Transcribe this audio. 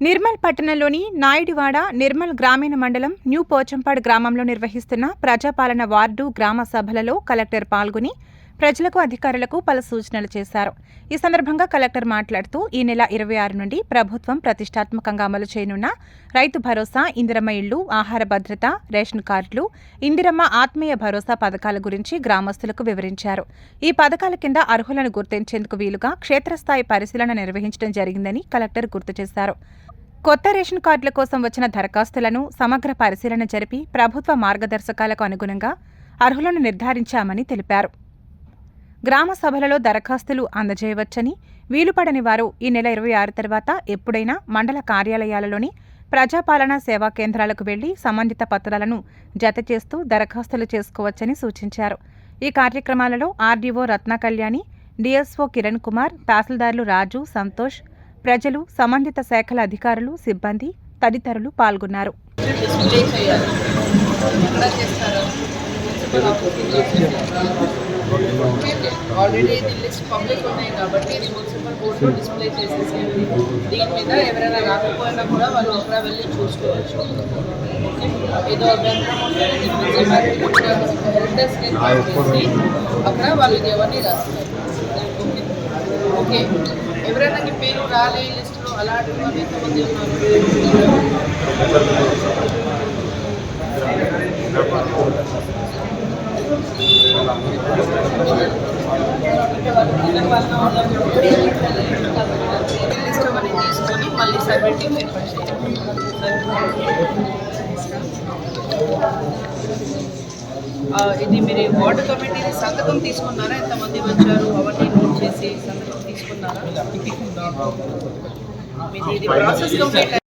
నిర్మల్ పట్టణంలోని నాయుడివాడ నిర్మల్ గ్రామీణ మండలం న్యూ పోచంపాడు గ్రామంలో నిర్వహిస్తున్న ప్రజాపాలన వార్డు గ్రామ సభలలో కలెక్టర్ పాల్గొని ప్రజలకు అధికారులకు పలు సూచనలు చేశారు. ఈ సందర్భంగా కలెక్టర్ మాట్లాడుతూ ఈ నెల 26 నుండి ప్రభుత్వం ప్రతిష్టాత్మకంగా అమలు చేయనున్న రైతు భరోసా, ఇందిరమ్మ ఇళ్లు, ఆహార భద్రత, రేషన్ కార్డులు, ఇందిరమ్మ ఆత్మీయ భరోసా పథకాల గురించి గ్రామస్తులకు వివరించారు. ఈ పథకాల కింద అర్హులను గుర్తించేందుకు వీలుగా క్షేత్రస్థాయి పరిశీలన నిర్వహించడం జరిగిందని కలెక్టర్ గుర్తు చేశారు. కొత్త రేషన్ కార్డుల కోసం వచ్చిన దరఖాస్తులను సమగ్ర పరిశీలన జరిపి ప్రభుత్వ మార్గదర్శకాలకు అనుగుణంగా అర్హులను నిర్ధారించామని తెలిపారు. గ్రామ సభలలో దరఖాస్తులు అందజేయవచ్చని, వీలుపడని వారు ఈ నెల 26 తర్వాత ఎప్పుడైనా మండల కార్యాలయాలలోని ప్రజాపాలనా సేవా కేంద్రాలకు వెళ్లి సంబంధిత పత్రాలను జతచేస్తూ దరఖాస్తులు చేసుకోవచ్చని సూచించారు. ఈ కార్యక్రమాలలో ఆర్డీఓ రత్నకళ్యాణి, డీఎస్ఓ కిరణ్ కుమార్, తహసీల్దార్లు రాజు, సంతోష్, ప్రజలు, సంబంధిత శాఖల అధికారులు, సిబ్బంది తదితరులు పాల్గొన్నారు. ఆల్రెడీ ఇది లిస్ట్ పబ్లిక్ ఉన్నాయి కాబట్టి ఇది మున్సిపల్ బోర్డులో డిస్ప్లే చేసేసేయండి. దీని మీద ఎవరైనా రాకపోయినా కూడా వాళ్ళు ఒకరా వెళ్ళి చూసుకోవచ్చు. ఏదో అభ్యంతరం ఉంటే అక్కడ వాళ్ళు ఎవరిని రాస్తారు. ఓకే, ఎవరైనా పేరు రాలే లిస్టులో అలాంటి వాళ్ళు ఎంతమంది ఉన్నారు? తీసుకొని మళ్ళీ సబ్మిట్ ఇది మీరు వార్డు కమిటీ సంతకం తీసుకున్నారా? ఎంతమంది వచ్చారు అవన్నీ నోట్ చేసి సంతకం తీసుకున్నారా? ఇది ప్రాసెస్ కంప్లీట్